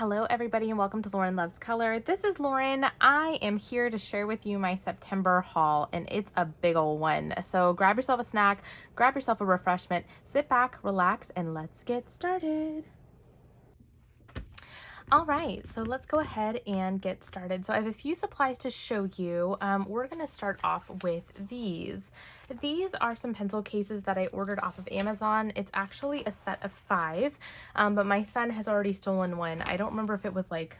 Hello everybody and welcome to Lauren Loves Color. This is Lauren. I am here to share with you my September haul and it's a big old one. So grab yourself a snack, grab yourself a refreshment, sit back, relax, and let's get started. All right, so let's go ahead and get started. So I have a few supplies to show you. We're gonna start off with these. These are some pencil cases that I ordered off of Amazon. It's actually a set of 5, but my son has already stolen one. I don't remember if it was like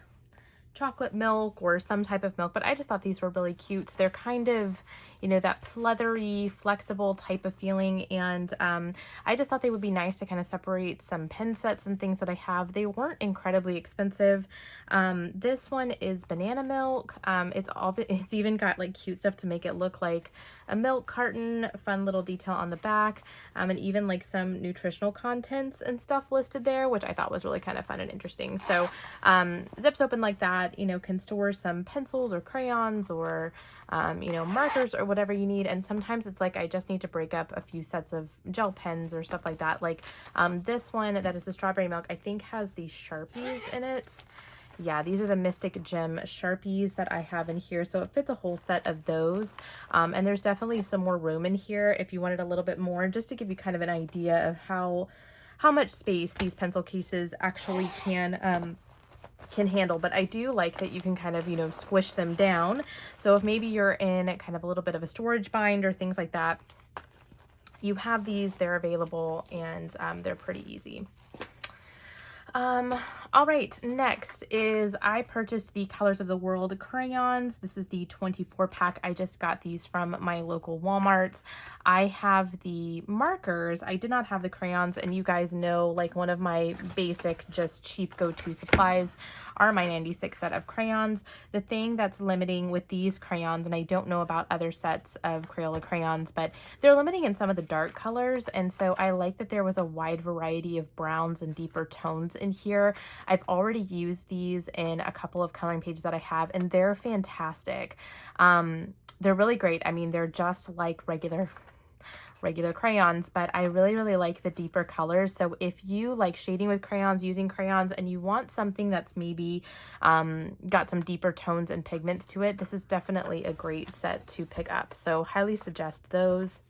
chocolate milk or some type of milk, but I just thought these were really cute. They're kind of, you know, that pleathery, flexible type of feeling, and I just thought they would be nice to kind of separate some pen sets and things that I have. They weren't incredibly expensive. This one is banana milk. It's even got like cute stuff to make it look like a milk carton, fun little detail on the back, and even like some nutritional contents and stuff listed there, which I thought was really kind of fun and interesting. So zips open like that. You know, can store some pencils or crayons or, you know, markers or whatever you need. And sometimes it's like I just need to break up a few sets of gel pens or stuff like that. Like this one that is the strawberry milk, I think has these Sharpies in it. Yeah, these are the Mystic Gem Sharpies that I have in here. So it fits a whole set of those. And there's definitely some more room in here if you wanted a little bit more, just to give you kind of an idea of how much space these pencil cases actually can handle. But I do like that you can kind of, you know, squish them down. So if maybe you're in kind of a little bit of a storage bind or things like that, you have these, they're available, and they're pretty easy. All right, next is I purchased the Colors of the World crayons. This is the 24 pack. I just got these from my local Walmart. I have the markers. I did not have the crayons, and you guys know, like, one of my basic, just cheap go-to supplies are my 96 set of crayons. The thing that's limiting with these crayons, and I don't know about other sets of Crayola crayons, but they're limiting in some of the dark colors, and so I like that there was a wide variety of browns and deeper tones in here. I've already used these in a couple of coloring pages that I have, and they're fantastic. They're really great. I mean, they're just like regular crayons, but I really like the deeper colors. So if you like shading with crayons, using crayons, and you want something that's maybe got some deeper tones and pigments to it, this is definitely a great set to pick up. So highly suggest those.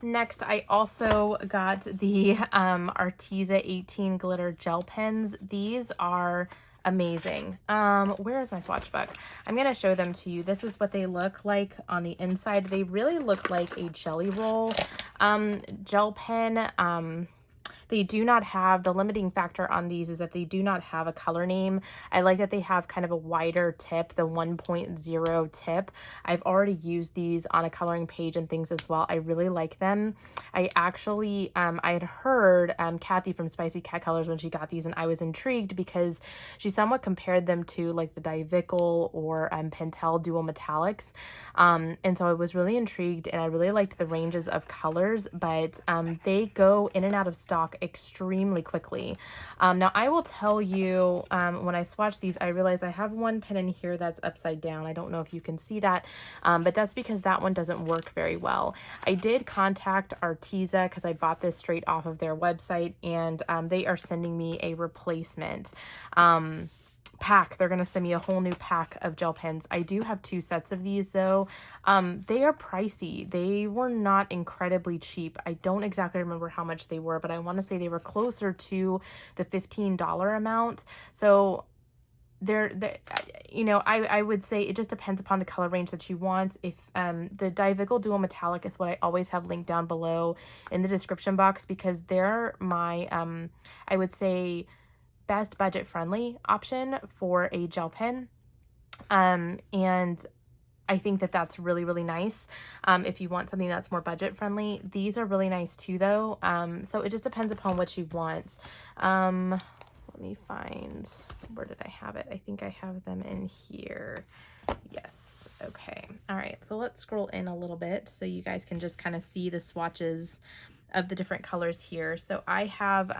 Next, I also got the Arteza 18 glitter gel pens. These are amazing. Where is my swatch book? I'm going to show them to you. This is what they look like on the inside. They really look like a jelly roll gel pen. They do not have, the limiting factor on these is that they do not have a color name. I like that they have kind of a wider tip, the 1.0 tip. I've already used these on a coloring page and things as well. I really like them. I actually, I had heard Kathy from Spicy Cat Colors when she got these, and I was intrigued because she somewhat compared them to like the Divical or Pentel Dual Metallics. And so I was really intrigued, and I really liked the ranges of colors, but they go in and out of stock extremely quickly. Now I will tell you, when I swatch these, I realized I have one pen in here that's upside down. I don't know if you can see that, but that's because that one doesn't work very well. I did contact Arteza because I bought this straight off of their website, and they are sending me a replacement pack. They're going to send me a whole new pack of gel pens. I do have 2 sets of these though. They are pricey. They were not incredibly cheap. I don't exactly remember how much they were, but I want to say they were closer to the $15 amount. So they're you know, I would say it just depends upon the color range that you want. If the Divical Dual Metallic is what I always have linked down below in the description box, because they're my I would say best budget friendly option for a gel pen, and I think that that's really nice if you want something that's more budget friendly. These are really nice too though, so it just depends upon what you want. Let me find, where did I have it? I think I have them in here. Yes, okay. All right, so let's scroll in a little bit so you guys can just kind of see the swatches of the different colors here. So I have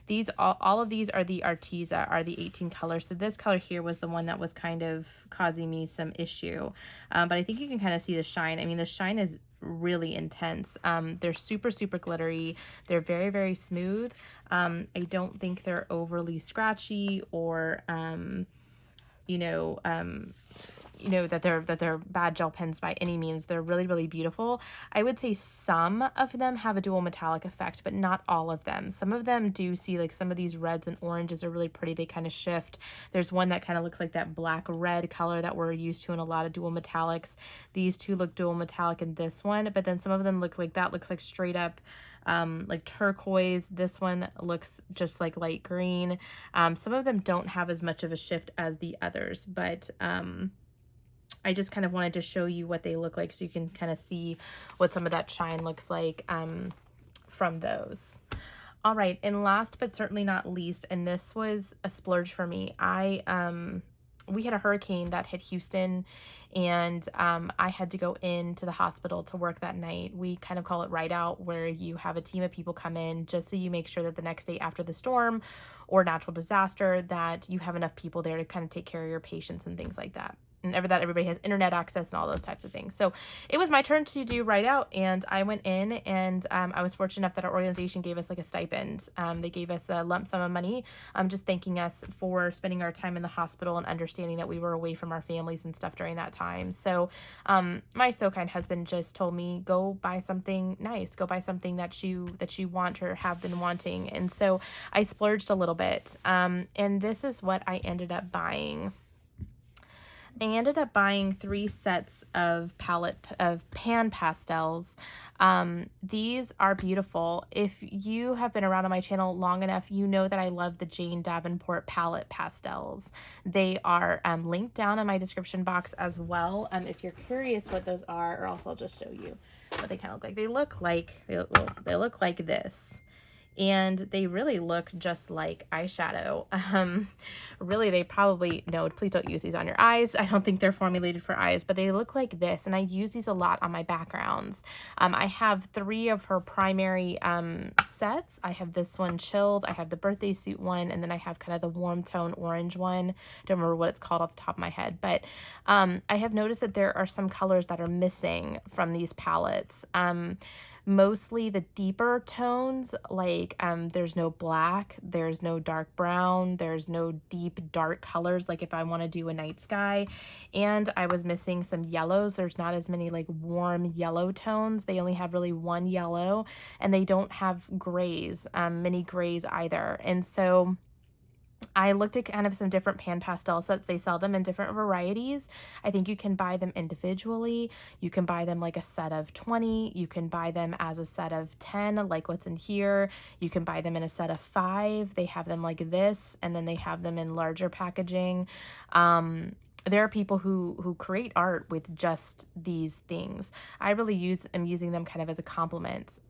these, all of these are the Arteza, are the 18 colors. So this color here was the one that was kind of causing me some issue, but I think you can kind of see the shine. I mean, the shine is really intense. They're super, super glittery. They're very, very smooth. I don't think they're overly scratchy or, you know, that they're bad gel pens by any means. They're really, really beautiful. I would say some of them have a dual metallic effect, but not all of them. Some of them do see, like, some of these reds and oranges are really pretty. They kind of shift. There's one that kind of looks like that black red color that we're used to in a lot of dual metallics. These two look dual metallic in this one, but then some of them look like that looks like straight up like turquoise. This one looks just like light green. Some of them don't have as much of a shift as the others, but I just kind of wanted to show you what they look like so you can kind of see what some of that shine looks like from those. All right, and last but certainly not least, and this was a splurge for me. We had a hurricane that hit Houston, and I had to go into the hospital to work that night. We kind of call it ride out, where you have a team of people come in just so you make sure that the next day after the storm or natural disaster that you have enough people there to kind of take care of your patients and things like that. And that everybody has internet access and all those types of things. So it was my turn to do write out, and I went in, and I was fortunate enough that our organization gave us like a stipend. They gave us a lump sum of money, just thanking us for spending our time in the hospital and understanding that we were away from our families and stuff during that time. So my so kind husband just told me, go buy something nice, go buy something that you want or have been wanting. And so I splurged a little bit, and this is what I ended up buying. I ended up buying 3 sets of pan pastels. These are beautiful. If you have been around on my channel long enough, you know that I love the Jane Davenport palette pastels. They are linked down in my description box as well. If you're curious what those are, or else I'll just show you what they kind of look like. They look like this. And they really look just like eyeshadow. Really, they probably, no, please don't use these on your eyes. I don't think they're formulated for eyes, but they look like this. And I use these a lot on my backgrounds. I have 3 of her primary sets. I have this one chilled. I have the birthday suit one. And then I have kind of the warm tone orange one. Don't remember what it's called off the top of my head. But I have noticed that there are some colors that are missing from these palettes. Mostly the deeper tones, like there's no black, there's no dark brown, there's no deep dark colors, like if I want to do a night sky. And I was missing some yellows. There's not as many like warm yellow tones. They only have really one yellow, and they don't have grays, many grays either. And so I looked at kind of some different pan pastel sets. They sell them in different varieties. I think you can buy them individually. You can buy them like a set of 20. You can buy them as a set of 10, like what's in here. You can buy them in a set of 5. They have them like this, and then they have them in larger packaging. There are people who create art with just these things. I really am using them kind of as a compliment.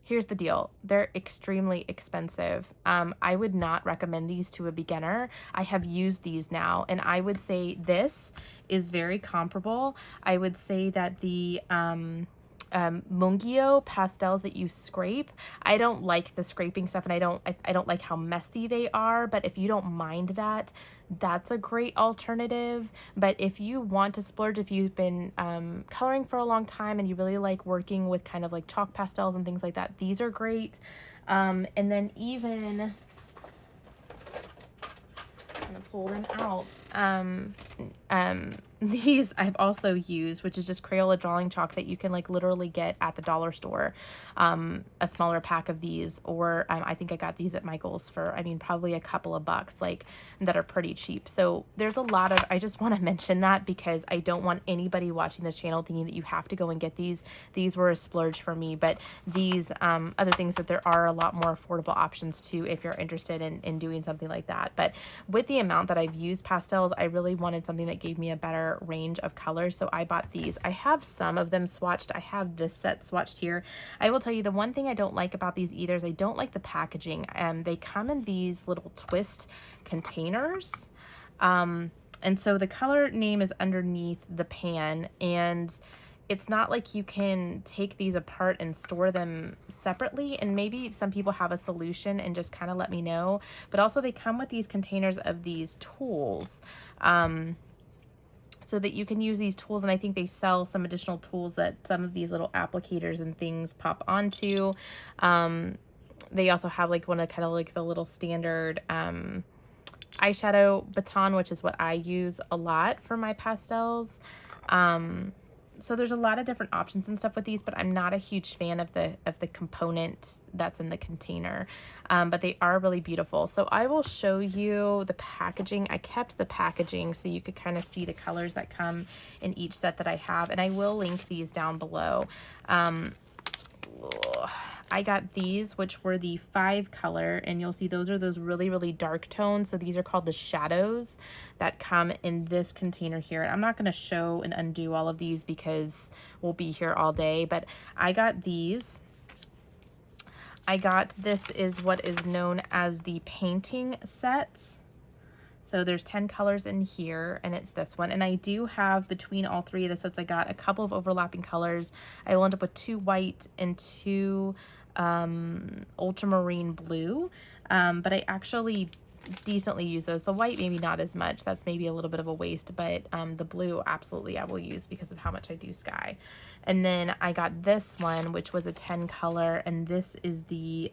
Here's the deal. They're extremely expensive. I would not recommend these to a beginner. I have used these now, and I would say this is very comparable. I would say that the Mungyo pastels that you scrape, I don't like the scraping stuff, and I don't like how messy they are, but if you don't mind that, that's a great alternative. But if you want to splurge, if you've been coloring for a long time and you really like working with kind of like chalk pastels and things like that, these are great. And then even, I'm gonna pull them out. These I've also used, which is just Crayola drawing chalk that you can like literally get at the dollar store, a smaller pack of these, or I think I got these at Michael's for, I mean, probably a couple of bucks, like, that are pretty cheap. So there's a lot of, I just want to mention that because I don't want anybody watching this channel thinking that you have to go and get these. These were a splurge for me, but these other things, that there are a lot more affordable options too if you're interested in doing something like that. But with the amount that I've used pastels, I really wanted something that gave me a better range of colors, so I bought these. I have some of them swatched. I have this set swatched here. I will tell you, the one thing I don't like about these either is I don't like the packaging. They come in these little twist containers, and so the color name is underneath the pan, and it's not like you can take these apart and store them separately, and maybe some people have a solution and just kind of let me know. But also they come with these containers of these tools. so that you can use these tools. And I think they sell some additional tools that some of these little applicators and things pop onto. They also have like one of kind of like the little standard eyeshadow baton, which is what I use a lot for my pastels. So there's a lot of different options and stuff with these, but I'm not a huge fan of the component that's in the container. But they are really beautiful. So I will show you the packaging. I kept the packaging so you could kind of see the colors that come in each set that I have, and I will link these down below. I got these, which were the 5 color, and you'll see those are those really, really dark tones. So these are called the shadows that come in this container here. I'm not going to show and undo all of these because we'll be here all day, but I got these. This is what is known as the painting set. So there's 10 colors in here, and it's this one. And I do have, between all 3 of the sets, I got a couple of overlapping colors. I will end up with 2 white and 2 ultramarine blue. But I actually decently use those. The white, maybe not as much. That's maybe a little bit of a waste, but the blue, absolutely, I will use because of how much I do sky. And then I got this one, which was a 10 color, and this is the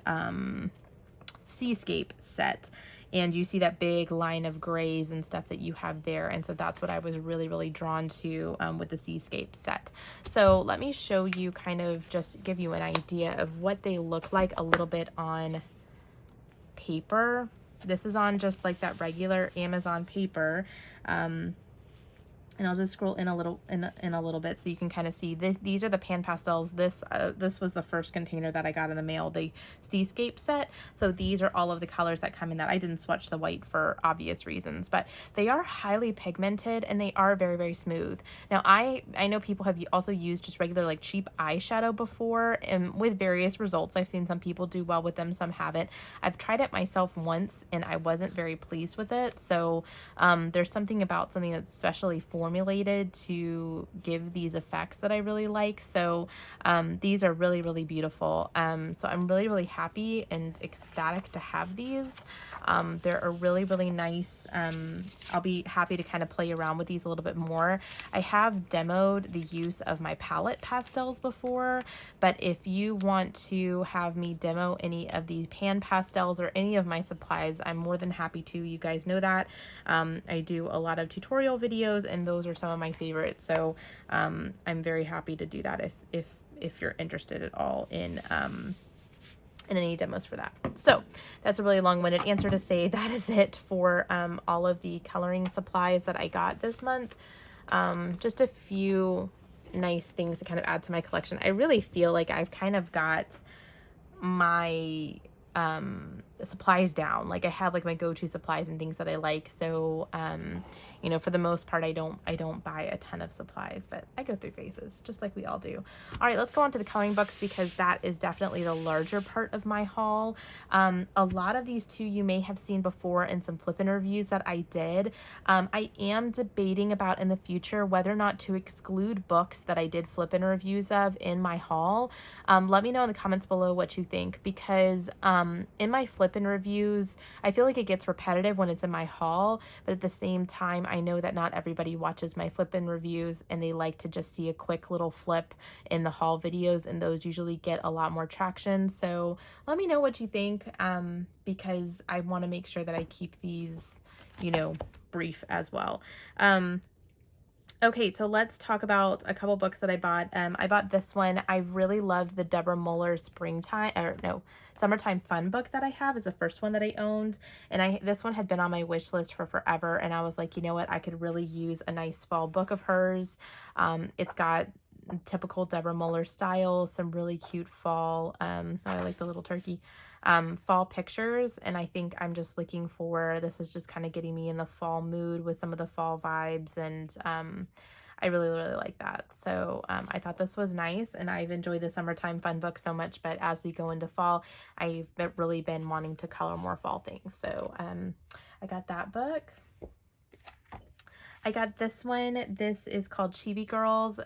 Seascape set. And you see that big line of grays and stuff that you have there. And so that's what I was really, really drawn to with the Seascape set. So let me show you, kind of just give you an idea of what they look like a little bit on paper. This is on just like that regular Amazon paper. And I'll just scroll in a little bit so you can kind of see this. These are the pan pastels. This was the first container that I got in the mail, the Seascape set. So these are all of the colors that come in that. I didn't swatch the white for obvious reasons, but they are highly pigmented and they are very, very smooth. Now I know people have also used just regular like cheap eyeshadow before, and with various results. I've seen some people do well with them, some haven't. I've tried it myself once and I wasn't very pleased with it. So there's something about something that's specially formulated to give these effects that I really like. So these are really, really beautiful. So I'm really, really happy and ecstatic to have these. They're a really, really nice. I'll be happy to kind of play around with these a little bit more. I have demoed the use of my palette pastels before, but if you want to have me demo any of these pan pastels or any of my supplies, I'm more than happy to. You guys know that. I do a lot of tutorial videos, and those are some of my favorites. So I'm very happy to do that if you're interested at all in any demos for that. So that's a really long-winded answer to say that is it for all of the coloring supplies that I got this month. Just a few nice things to kind of add to my collection. I really feel like I've kind of got my supplies down. Like I have like my go-to supplies and things that I like. So you know, for the most part, I don't buy a ton of supplies, but I go through phases just like we all do. All right, let's go on to the coloring books because that is definitely the larger part of my haul. A lot of these too you may have seen before in some flip-in reviews that I did. I am debating about in the future whether or not to exclude books that I did flip-in reviews of in my haul. Let me know in the comments below what you think, because in my flip-in reviews, I feel like it gets repetitive when it's in my haul, but at the same time, I know that not everybody watches my flip-in reviews and they like to just see a quick little flip in the haul videos, and those usually get a lot more traction. So let me know what you think, because I want to make sure that I keep these, you know, brief as well. Okay, so let's talk about a couple books that I bought. I bought this one. I really loved the Deborah Muller Summertime Fun book that I have, is the first one that I owned. And this one had been on my wish list for forever. And I was like, you know what? I could really use a nice fall book of hers. It's got typical Deborah Muller style, some really cute fall, I like the little turkey, fall pictures. And I think I'm just looking for, this is just kind of getting me in the fall mood with some of the fall vibes. And I really, really like that. So I thought this was nice, and I've enjoyed the Summertime Fun book so much, but as we go into fall, I've really been wanting to color more fall things. So I got that book. I got this one. This is called Chibi Girls.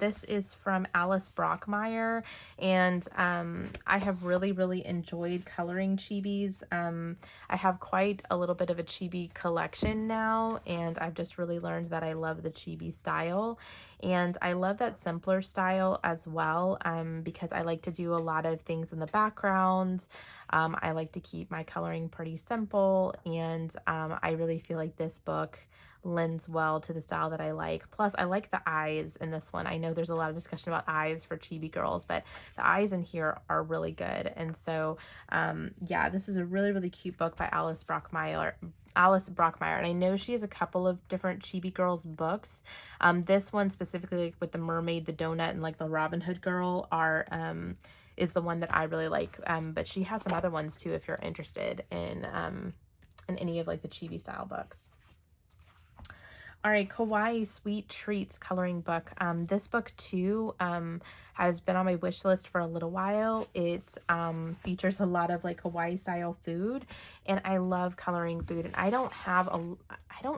This is from Alice Brockmire, and I have really enjoyed coloring chibis. I have quite a little bit of a chibi collection now, and I've just really learned that I love the chibi style, and I love that simpler style as well, because I like to do a lot of things in the background. I like to keep my coloring pretty simple, and I really feel like this book lends well to the style that I like. Plus, I like the eyes in this one. I know there's a lot of discussion about eyes for Chibi Girls, but the eyes in here are really good. And so, yeah, this is a really cute book by Alice Brockmire. And I know she has a couple of different Chibi Girls books. This one specifically, like with the mermaid, the donut, and like the Robin Hood girl are is the one that I really like. But she has some other ones too if you're interested in any of like the chibi style books. All right, Kawaii Sweet Treats coloring book. This book too has been on my wish list for a little while. It features a lot of like Hawaii style food, and I love coloring food. And I don't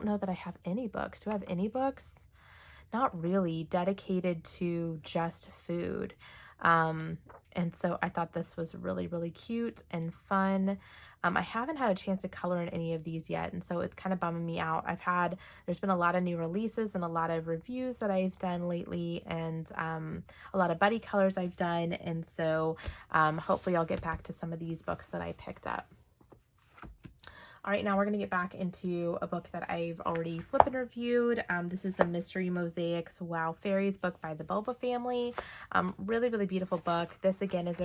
know that I have any books. Do I have any books? Not really, dedicated to just food. And so I thought this was really cute and fun. I haven't had a chance to color in any of these yet, and so it's kind of bumming me out. There's been a lot of new releases and a lot of reviews that I've done lately, and a lot of buddy colors I've done, and so hopefully I'll get back to some of these books that I picked up. All right, now we're going to get back into a book that I've already flipped and reviewed. This is the Mystery Mosaics Wow Fairies book by the Bulba family. Really beautiful book. This again is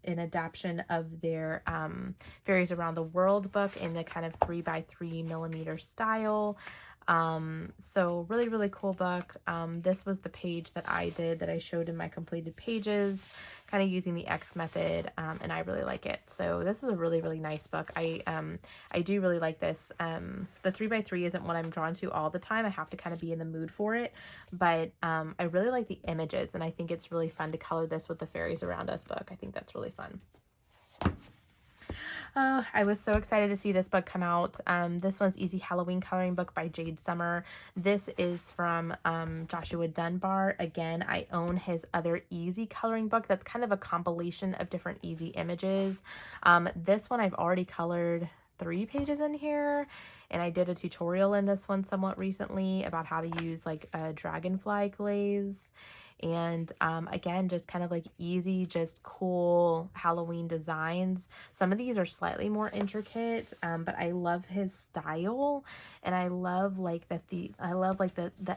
an adaptation of their Fairies Around the World book in the kind of 3x3mm style. So really cool book. This was the page that I did that I showed in my completed pages, kind of using the X method, and I really like it. So this is a really nice book. I do really like this. The 3x3 isn't what I'm drawn to all the time. I have to kind of be in the mood for it, but I really like the images, and I think it's really fun to color this with the Fairies Around Us book. I think that's really fun. Oh, I was so excited to see this book come out. This one's Easy Halloween Coloring Book by Jade Summer. This is from Joshua Dunbar. Again, I own his other Easy coloring book. That's kind of a compilation of different Easy images. This one I've already colored 3 pages in here, and I did a tutorial in this one somewhat recently about how to use like a dragonfly glaze. And again, just kind of like easy, just cool Halloween designs. Some of these are slightly more intricate, but I love his style, and I love like the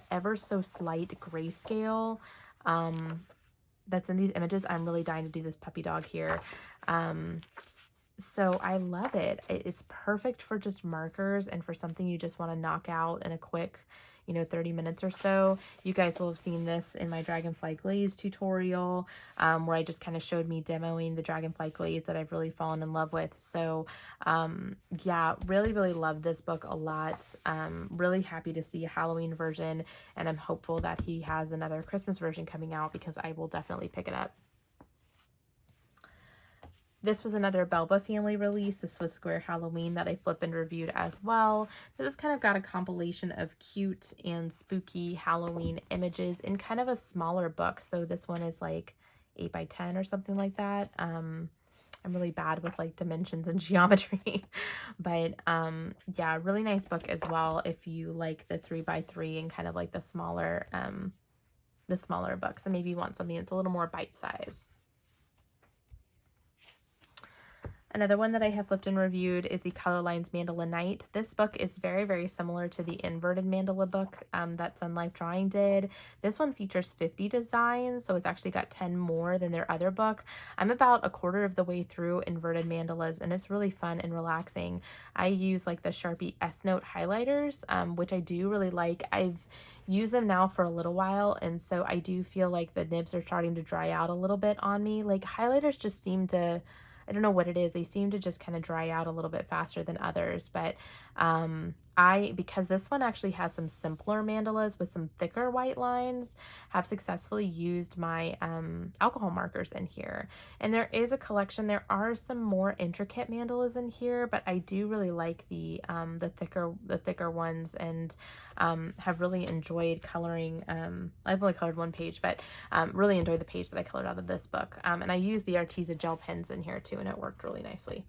ever so slight grayscale that's in these images. I'm really dying to do this puppy dog here. So I love it. It's perfect for just markers and for something you just want to knock out in a quick, 30 minutes or so. You guys will have seen this in my Dragonfly Glaze tutorial, where I just kind of showed me demoing the Dragonfly Glaze that I've really fallen in love with. So yeah, really love this book a lot. Really happy to see a Halloween version, and I'm hopeful that he has another Christmas version coming out because I will definitely pick it up. This was another Belba family release. This was Square Halloween that I flipped and reviewed as well. This has kind of got a compilation of cute and spooky Halloween images in kind of a smaller book. So this one is like 8x10 or something like that. I'm really bad with like dimensions and geometry, but yeah, really nice book as well if you like the 3x3 and kind of like the smaller books, and maybe you want something that's a little more bite-sized. Another one that I have flipped and reviewed is the Colorlines Mandala Night. This book is very similar to the inverted mandala book that Sunlife Drawing did. This one features 50 designs, so it's actually got 10 more than their other book. I'm about a quarter of the way through inverted mandalas, and it's really fun and relaxing. I use like the Sharpie S-Note highlighters, which I do really like. I've used them now for a little while, and so I do feel like the nibs are starting to dry out a little bit on me. Like highlighters just seem to, I don't know what it is. They seem to just kind of dry out a little bit faster than others, but Because this one actually has some simpler mandalas with some thicker white lines, have successfully used my alcohol markers in here. And there is a collection. There are some more intricate mandalas in here, but I do really like the thicker ones, and have really enjoyed coloring. I've only colored one page, but really enjoyed the page that I colored out of this book. And I used the Arteza gel pens in here too, and it worked really nicely.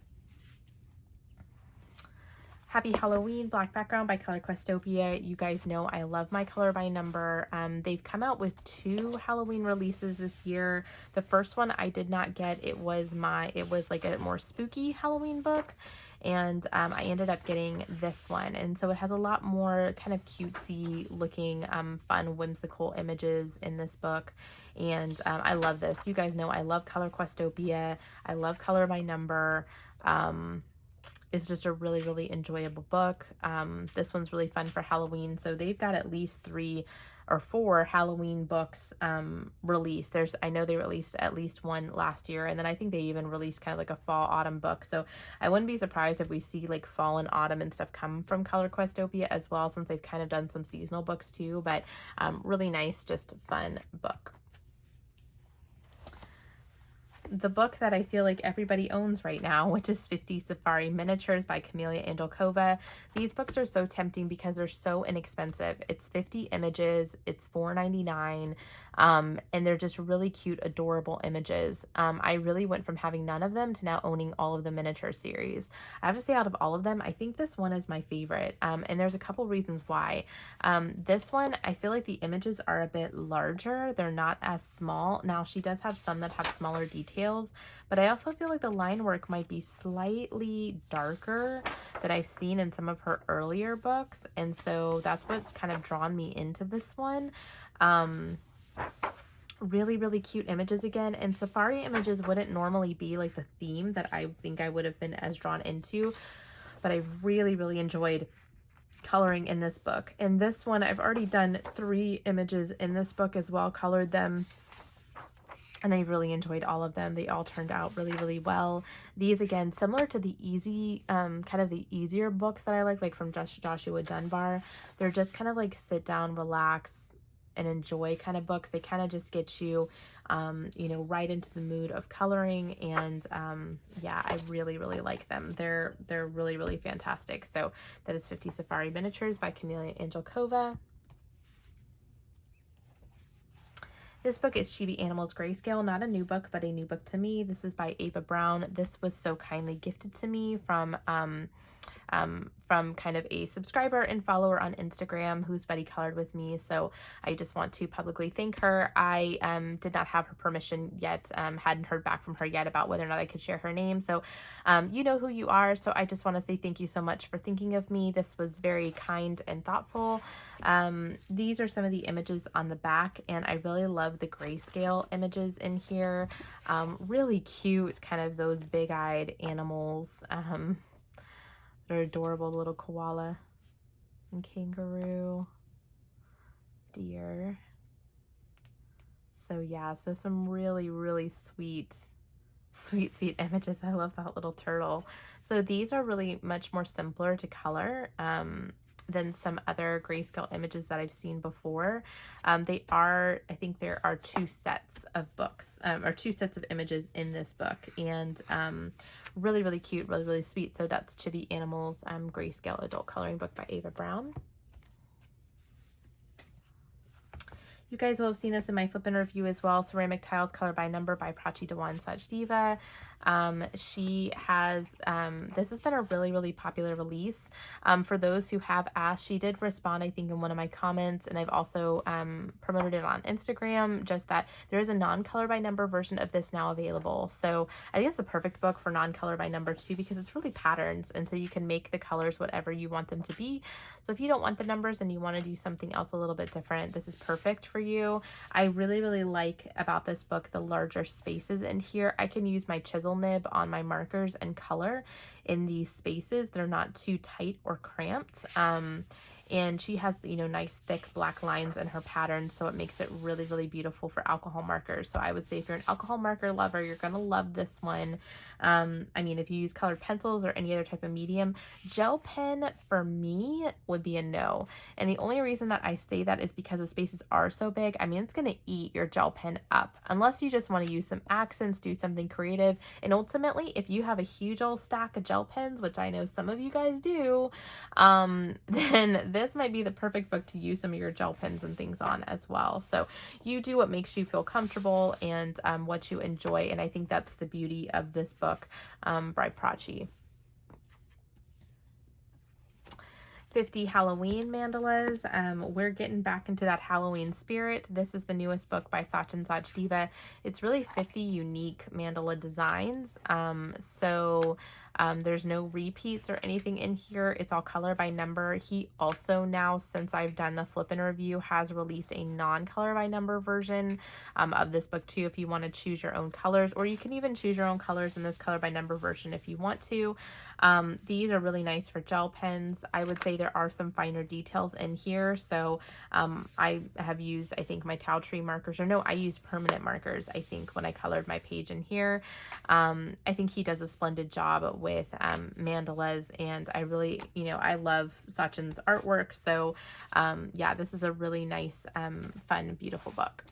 Happy Halloween, Black Background by Color Questopia. You guys know I love my color by number. They've come out with 2 Halloween releases this year. The first one I did not get. It was like a more spooky Halloween book. And I ended up getting this one. And so it has a lot more kind of cutesy looking, fun, whimsical images in this book. And I love this. You guys know I love Color Questopia. I love color by number. It's just a really, really enjoyable book. This one's really fun for Halloween. So they've got at least 3 or 4 Halloween books released. I know they released at least one last year, and then I think they even released kind of like a fall autumn book. So I wouldn't be surprised if we see like fall and autumn and stuff come from Color Questopia as well, since they've kind of done some seasonal books too. But really nice, just fun book. The book that I feel like everybody owns right now, which is 50 Safari Miniatures by Camilla Andelkova. These books are so tempting because they're so inexpensive. It's 50 images, it's $4.99, and they're just really cute, adorable images. I really went from having none of them to now owning all of the miniature series. I have to say, out of all of them, I think this one is my favorite, and there's a couple reasons why. This one, I feel like the images are a bit larger. They're not as small. Now, she does have some that have smaller details, but I also feel like the line work might be slightly darker than I've seen in some of her earlier books, and so that's what's kind of drawn me into this one. Really, really cute images again, and safari images wouldn't normally be like the theme that I think I would have been as drawn into, but I really, really enjoyed coloring in this book. And this one, I've already done 3 images in this book as well, colored them, and I really enjoyed all of them. They all turned out really, really well. These, again, similar to the easy, kind of the easier books that I like from Joshua Dunbar. They're just kind of like sit down, relax, and enjoy kind of books. They kind of just get you, you know, right into the mood of coloring. And yeah, I really, really like them. They're really, really fantastic. So that is 50 Safari Miniatures by Camilla Angelkova. This book is Chibi Animals Grayscale, not a new book, but a new book to me. This is by Ava Browne. This was so kindly gifted to me from kind of a subscriber and follower on Instagram who's buddy colored with me. So I just want to publicly thank her. I did not have her permission yet, hadn't heard back from her yet about whether or not I could share her name. So you know who you are. So I just want to say thank you so much for thinking of me. This was very kind and thoughtful. These are some of the images on the back, and I really love the grayscale images in here. Really cute, kind of those big-eyed animals. They're adorable, little koala and kangaroo, deer. So yeah, so some really, really sweet images. I love that little turtle. So these are really much more simpler to color than some other grayscale images that I've seen before. I think there are 2 sets of books, or 2 sets of images in this book, and really, really cute, really, really sweet. So that's Chibi Animals Grayscale Adult Coloring Book by Ava Browne. You guys will have seen this in my flip and review as well. Ceramic Tiles Color by Number by Prachi, Dewan, Sachdeva. She has, this has been a really, really popular release. For those who have asked, she did respond, I think, in one of my comments, and I've also promoted it on Instagram, just that there is a non-color by number version of this now available. So I think it's the perfect book for non-color by number too, because it's really patterns, and so you can make the colors whatever you want them to be. So if you don't want the numbers and you want to do something else a little bit different, this is perfect for you. I really, really like about this book the larger spaces in here. I can use my chisel nib on my markers and color in these spaces. They're not too tight or cramped. and she has, you know, nice thick black lines in her pattern, so it makes it really, really beautiful for alcohol markers. So I would say if you're an alcohol marker lover, you're gonna love this one. I mean, if you use colored pencils or any other type of medium, gel pen for me would be a no. And the only reason that I say that is because the spaces are so big. I mean, it's gonna eat your gel pen up unless you just want to use some accents, do something creative. And ultimately, if you have a huge old stack of gel pens, which I know some of you guys do, then this might be the perfect book to use some of your gel pens and things on as well. So you do what makes you feel comfortable and what you enjoy. And I think that's the beauty of this book by Prachi. 50 Halloween mandalas. We're getting back into that Halloween spirit. This is the newest book by Sachin Sachdeva. It's really 50 unique mandala designs. There's no repeats or anything in here. It's all color by number. He also now, since I've done the flip and review, has released a non-color by number version of this book too, if you want to choose your own colors, or you can even choose your own colors in this color by number version if you want to. These are really nice for gel pens. I would say there are some finer details in here. So I have used, I think, my towel tree markers, or no, I used permanent markers, I think, when I colored my page in here. I think he does a splendid job with mandalas, and I really, you know, I love Sachin's artwork. So yeah, this is a really nice, fun, beautiful book.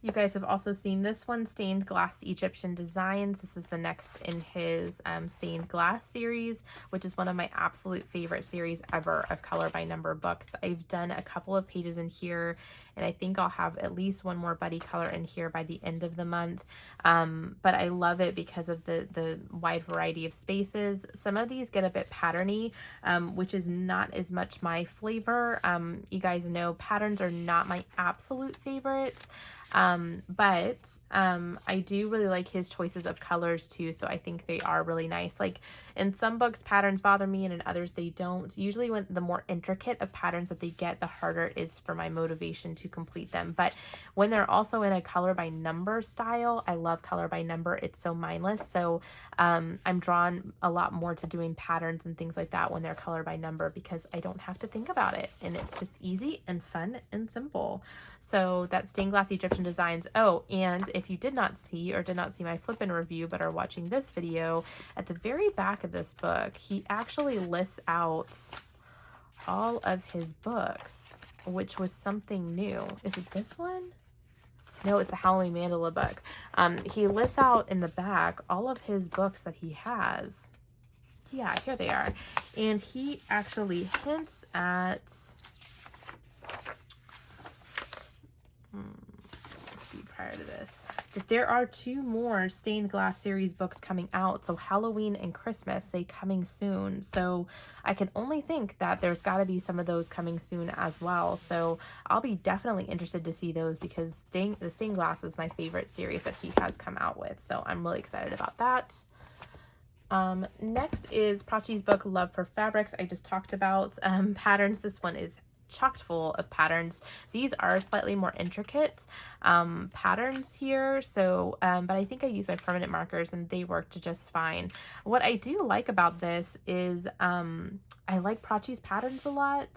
You guys have also seen this one, Stained Glass Egyptian Designs. This is the next in his Stained Glass series, which is one of my absolute favorite series ever of color by number books. I've done a couple of pages in here, and I think I'll have at least one more buddy color in here by the end of the month. But I love it because of the wide variety of spaces. Some of these get a bit patterny, which is not as much my flavor. You guys know patterns are not my absolute favorites. But I do really like his choices of colors too, so I think they are really nice. Like in some books patterns bother me, and in others they don't. Usually when the more intricate of patterns that they get, the harder it is for my motivation to complete them. But when they're also in a color by number style, I love color by number. It's so mindless. So I'm drawn a lot more to doing patterns and things like that when they're color by number, because I don't have to think about it, and it's just easy and fun and simple. So that's Stained Glass Egyptian Designs. Oh, and if you did not see my flip-in review but are watching this video, at the very back of this book, he actually lists out all of his books, which was something new. Is it this one? No, it's the Halloween Mandala book. He lists out in the back all of his books that he has. Yeah, here they are. And he actually hints at... let's see, prior to this, that there are 2 more Stained Glass series books coming out. So Halloween and Christmas say coming soon. So I can only think that there's got to be some of those coming soon as well. So I'll be definitely interested to see those, because the Stained Glass is my favorite series that he has come out with. So I'm really excited about that. Next is Prachi's book, Love for Fabrics. I just talked about patterns. This one is chocked full of patterns. These are slightly more intricate patterns here, so but I think I used my permanent markers and they worked just fine. What I do like about this is I like Prachi's patterns a lot,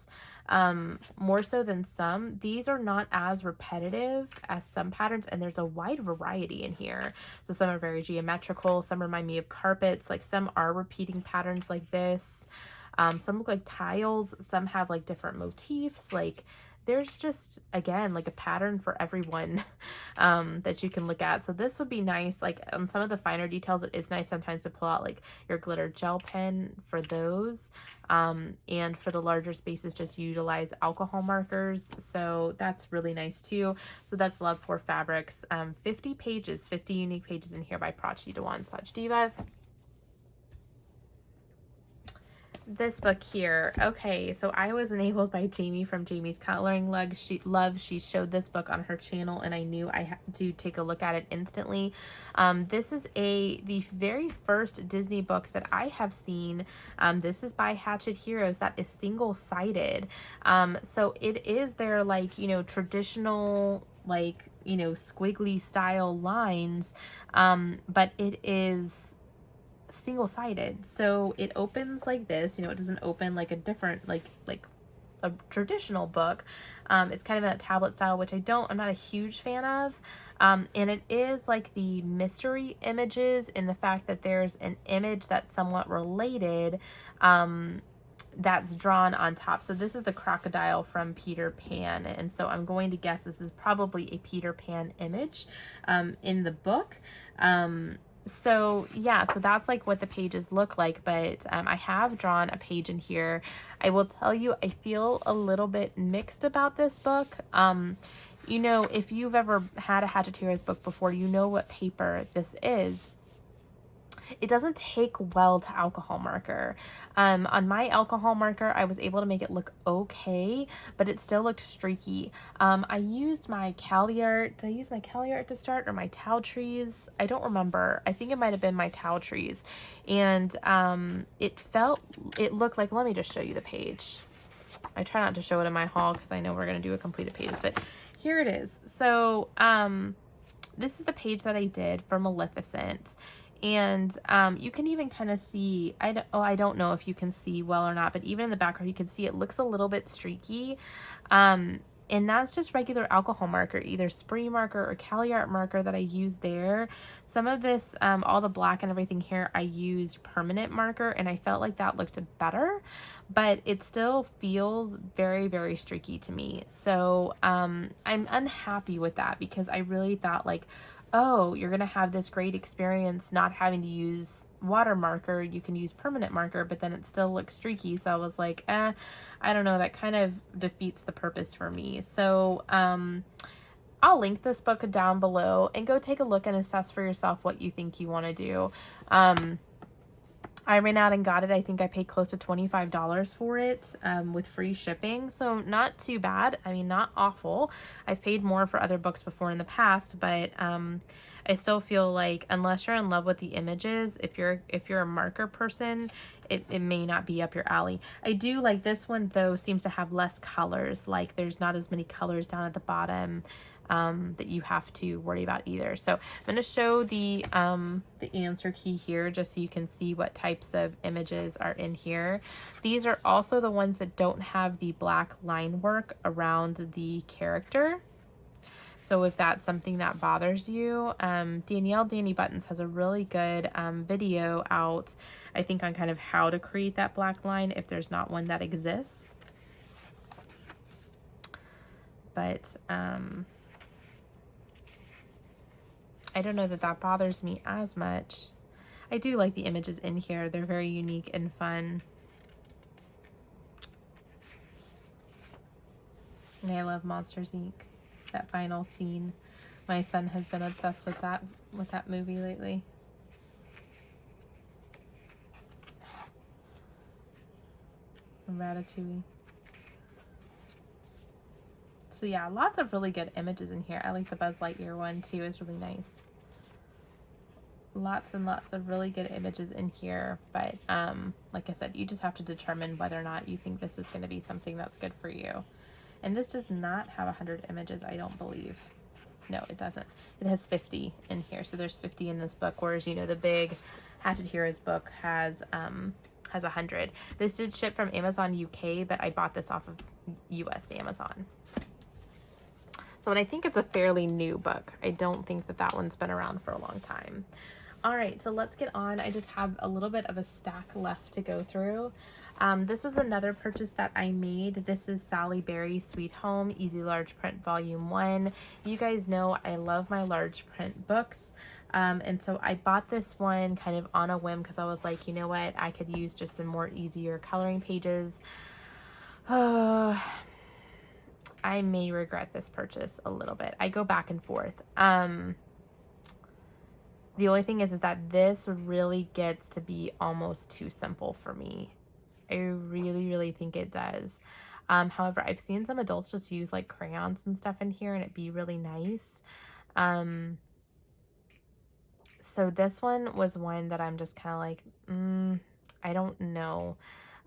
more so than some. These are not as repetitive as some patterns, and there's a wide variety in here. So some are very geometrical, some remind me of carpets, like some are repeating patterns like this. Some look like tiles, some have like different motifs. Like there's just, again, like a pattern for everyone that you can look at. So this would be nice, like on some of the finer details, it is nice sometimes to pull out like your glitter gel pen for those. And for the larger spaces, just utilize alcohol markers. So that's really nice too. So that's Love for Fabrics. 50 pages, 50 unique pages in here by Prachi, Dewan, Sachdeva. This book here. Okay, so I was enabled by Jamie from Jamie's Coloring Love. She showed this book on her channel, and I knew I had to take a look at it instantly. This is the very first Disney book that I have seen. This is by Hatchet Heroes. That is single-sided. So it is their, like, you know, traditional, like, you know, squiggly style lines, but it is single-sided. So it opens like this, you know, it doesn't open like a different, like a traditional book. It's kind of in that tablet style, which I'm not a huge fan of. And it is like the mystery images in the fact that there's an image that's somewhat related, that's drawn on top. So this is the crocodile from Peter Pan. And so I'm going to guess this is probably a Peter Pan image, in the book. So yeah, so that's like what the pages look like, but I have drawn a page in here. I will tell you, I feel a little bit mixed about this book. You know, if you've ever had a Hatchet Heroes book before, you know what paper this is. It doesn't take well to alcohol marker. On my alcohol marker, I was able to make it look okay, but it still looked streaky. I used my Cali Art. Did I use my Cali Art to start, or my Towel Trees? I don't remember. I think it might have been my Towel Trees. And it looked like, let me just show you the page. I try not to show it in my haul because I know we're going to do a completed page, but here it is. So this is the page that I did for Maleficent. And you can even kind of see, I don't know if you can see well or not, but even in the background, you can see it looks a little bit streaky. And that's just regular alcohol marker, either spray marker or Cali Art marker that I used there. Some of this, all the black and everything here, I used permanent marker, and I felt like that looked better, but it still feels very, very streaky to me. So I'm unhappy with that, because I really thought like, oh, you're going to have this great experience not having to use water marker. You can use permanent marker, but then it still looks streaky. So I was like, I don't know. That kind of defeats the purpose for me. So I'll link this book down below, and go take a look and assess for yourself what you think you want to do. I ran out and got it. I think I paid close to $25 for it, with free shipping. So not too bad. I mean, not awful. I've paid more for other books before in the past, but I still feel like unless you're in love with the images, if you're a marker person, it may not be up your alley. I do like this one though, seems to have less colors. Like there's not as many colors down at the bottom that you have to worry about either. So I'm going to show the answer key here just so you can see what types of images are in here. These are also the ones that don't have the black line work around the character. So if that's something that bothers you, Danielle Danny Buttons has a really good video out, I think, on kind of how to create that black line if there's not one that exists. But I don't know that that bothers me as much. I do like the images in here. They're very unique and fun. And I love Monsters, Inc. That final scene. My son has been obsessed with that movie lately. Ratatouille. So yeah, lots of really good images in here. I like the Buzz Lightyear one too, it's really nice. Lots and lots of really good images in here, but like I said, you just have to determine whether or not you think this is going to be something that's good for you. And this does not have 100 images, I don't believe. No, it doesn't. It has 50 in here, so there's 50 in this book, whereas, you know, the big Hatchet Heroes book has 100. This did ship from Amazon UK, but I bought this off of US Amazon. So, and I think it's a fairly new book. I don't think that that one's been around for a long time. All right, so let's get on. I just have a little bit of a stack left to go through. This was another purchase that I made. This is Sally Berry's Sweet Home, Easy Large Print Volume 1. You guys know I love my large print books. And so I bought this one kind of on a whim because I was like, you know what, I could use just some more easier coloring pages. I may regret this purchase a little bit. I go back and forth. The only thing is that this really gets to be almost too simple for me. I really, really think it does. However, I've seen some adults just use like crayons and stuff in here and it'd be really nice. So this one was one that I'm just kind of like, I don't know.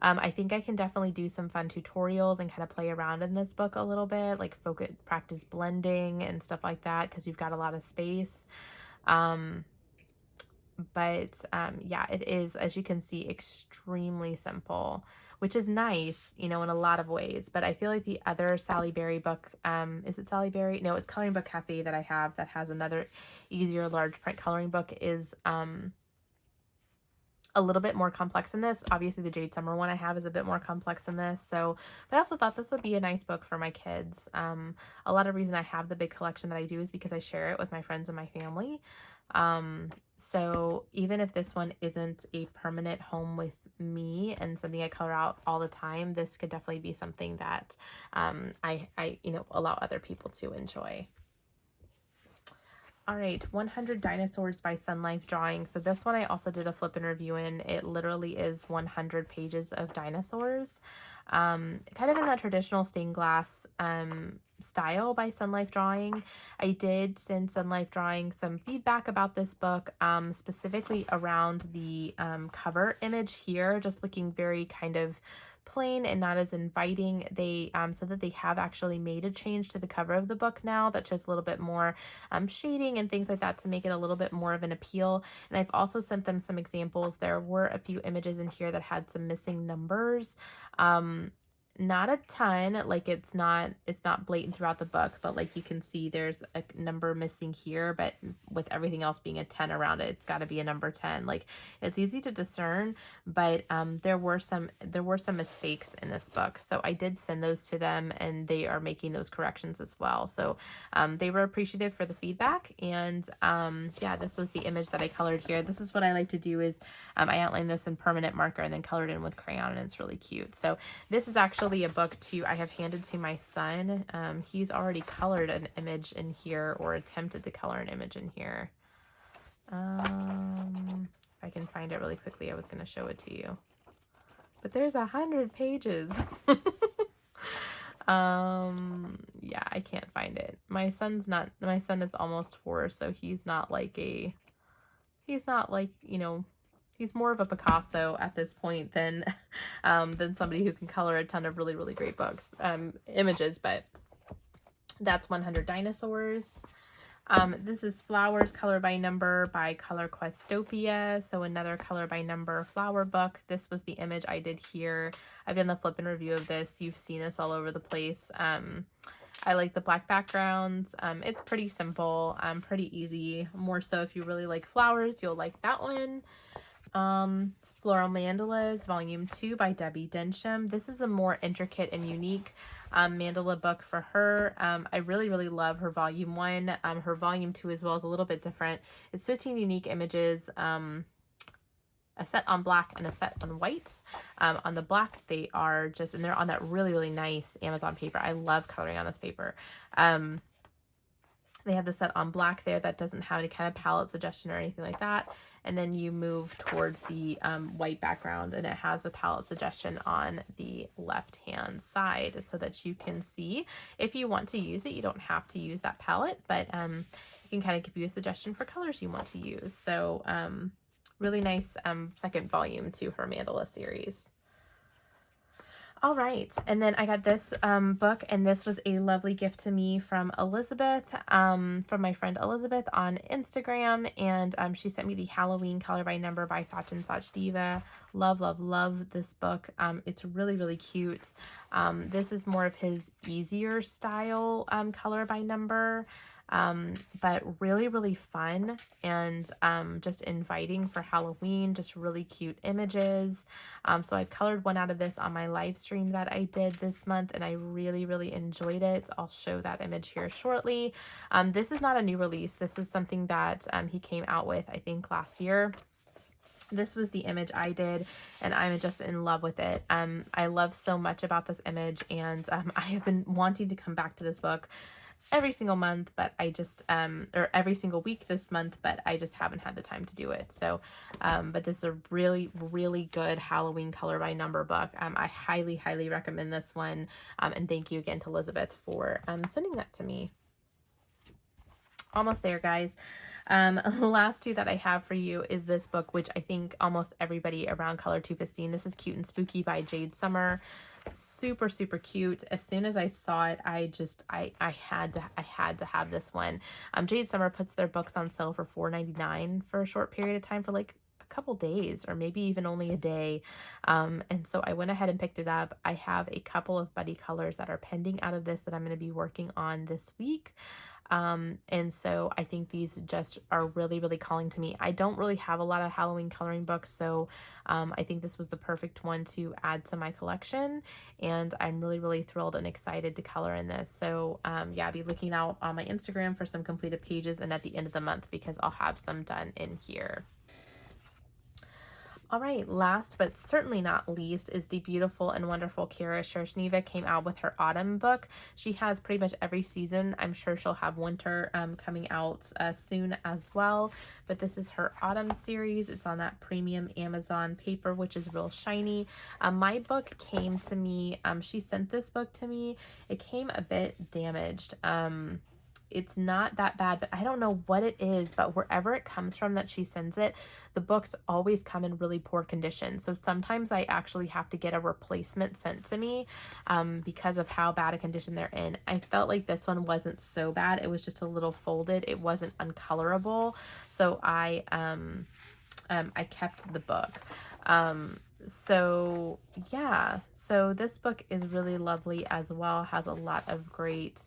I think I can definitely do some fun tutorials and kind of play around in this book a little bit, like practice blending and stuff like that, because you've got a lot of space. But yeah, it is, as you can see, extremely simple, which is nice, you know, in a lot of ways. But I feel like the other Sally Berry book, is it Sally Berry? No, it's Coloring Book Cafe that I have that has another easier large print coloring book, is a little bit more complex than this. Obviously the Jade Summer one I have is a bit more complex than this. So, but I also thought this would be a nice book for my kids. A lot of reason I have the big collection that I do is because I share it with my friends and my family. So even if this one isn't a permanent home with me and something I color out all the time, this could definitely be something that I you know, allow other people to enjoy. All right, 100 Dinosaurs by Sunlife Drawing. So this one I also did a flip and review in. It literally is 100 pages of dinosaurs. Kind of in that traditional stained glass style by Sunlife Drawing. I did send Sunlife Drawing some feedback about this book, specifically around the cover image here, just looking very kind of plain and not as inviting. They said that they have actually made a change to the cover of the book now that shows a little bit more shading and things like that to make it a little bit more of an appeal. And I've also sent them some examples. There were a few images in here that had some missing numbers. Not a ton, like it's not blatant throughout the book, but like you can see there's a number missing here, but with everything else being a 10 around it, it's got to be a number 10. Like it's easy to discern, but there were some mistakes in this book. So I did send those to them and they are making those corrections as well. So they were appreciative for the feedback. And yeah, this was the image that I colored here. This is what I like to do is I outlined this in permanent marker and then colored in with crayon, and it's really cute. So this is actually a book I have handed to my son. He's already colored an image in here, or attempted to color an image in here. If I can find it really quickly, I was going to show it to you. But there's 100 pages. Yeah, I can't find it. My son is almost 4, so he's not like, you know, he's more of a Picasso at this point than somebody who can color a ton of really, really great images. But that's 100 Dinosaurs. This is Flowers Color by Number by Color Questopia. So another color by number flower book. This was the image I did here. I've done a flip and review of this. You've seen this all over the place. I like the black backgrounds. It's pretty simple, pretty easy. More so if you really like flowers, you'll like that one. Floral Mandalas, Volume 2 by Debbie Densham. This is a more intricate and unique mandala book for her. I really, really love her Volume 1. Her Volume 2 as well is a little bit different. It's 15 unique images, a set on black and a set on white. On the black, they are just, and they're on that really, really nice Amazon paper. I love coloring on this paper. They have the set on black there that doesn't have any kind of palette suggestion or anything like that. And then you move towards the white background and it has the palette suggestion on the left-hand side so that you can see if you want to use it. You don't have to use that palette, but it can kind of give you a suggestion for colors you want to use. So really nice second volume to her Mandala series. All right, and then I got this book, and this was a lovely gift to me from Elizabeth, from my friend Elizabeth on Instagram, and she sent me the Halloween Color by Number by Sachin Sachdeva. Love, love, love this book. It's really, really cute. This is more of his easier style color by number. But really, really fun and just inviting for Halloween, just really cute images. So I've colored one out of this on my live stream that I did this month, and I really, really enjoyed it. I'll show that image here shortly. This is not a new release. This is something that he came out with, I think, last year. This was the image I did, and I'm just in love with it. I love so much about this image, and I have been wanting to come back to this book every single month, but I just, or every single week this month, but I just haven't had the time to do it. So, but this is a really, really good Halloween color by number book. I highly, highly recommend this one. And thank you again to Elizabeth for sending that to me. Almost there, guys. Last two that I have for you is this book, which I think almost everybody around ColorTube has seen. This is Cute and Spooky by Jade Summer. Super, super cute. As soon as I saw it, I had to have this one. Jade Summer puts their books on sale for $4.99 for a short period of time, for like a couple days or maybe even only a day. And so I went ahead and picked it up. I have a couple of buddy colors that are pending out of this that I'm going to be working on this week. And so I think these just are really, really calling to me. I don't really have a lot of Halloween coloring books, so I think this was the perfect one to add to my collection, and I'm really, really thrilled and excited to color in this. So yeah, I'll be looking out on my Instagram for some completed pages and at the end of the month, because I'll have some done in here. All right, last but certainly not least is the beautiful and wonderful Kira Sachdeva came out with her autumn book. She has pretty much every season. I'm sure she'll have winter coming out soon as well, but this is her autumn series. It's on that premium Amazon paper, which is real shiny. My book came to me, she sent this book to me. It came a bit damaged. It's not that bad, but I don't know what it is, but wherever it comes from that she sends it, the books always come in really poor condition. So sometimes I actually have to get a replacement sent to me because of how bad a condition they're in. I felt like this one wasn't so bad. It was just a little folded. It wasn't uncolorable. So I kept the book. So yeah, so this book is really lovely as well. Has a lot of great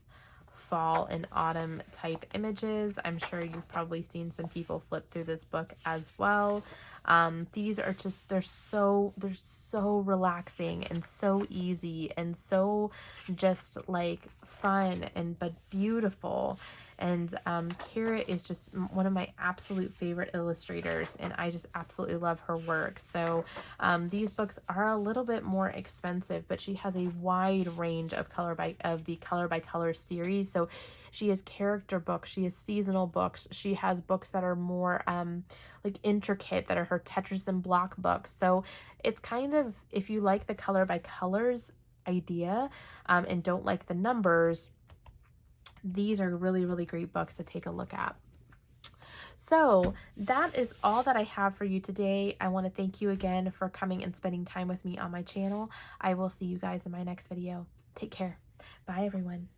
fall and autumn type images. I'm sure you've probably seen some people flip through this book as well. These are just, they're so relaxing and so easy and so just like fun and but beautiful. And Kira is just one of my absolute favorite illustrators, and I just absolutely love her work. So these books are a little bit more expensive, but she has a wide range of the color by color series. So she has character books, she has seasonal books, she has books that are more like intricate, that are her Tetris and block books. So it's kind of, if you like the color by colors idea and don't like the numbers, these are really, really great books to take a look at. So that is all that I have for you today. I want to thank you again for coming and spending time with me on my channel. I will see you guys in my next video. Take care. Bye, everyone.